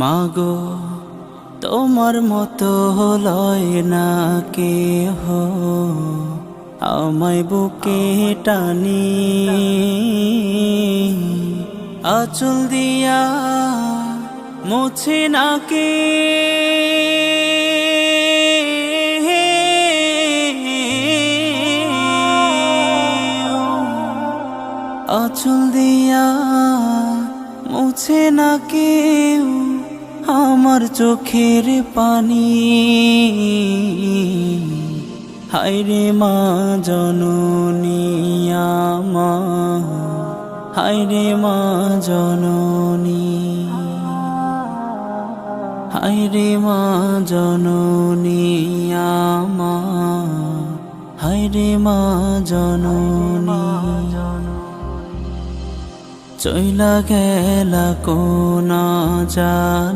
মাগো তোমার মতো লয় না কেহ আমায় বুকে টানি, আঁচল দিয়া মুছে না কে আঁচল দিয়া মুছে না কেউ আমার চোখের পানি। হায়রে মা জননী আমার, হায়রে মা জননী, হায়রে মা জননী আমার, হায়রে মা জননী। চইলা গেলা কোনা জান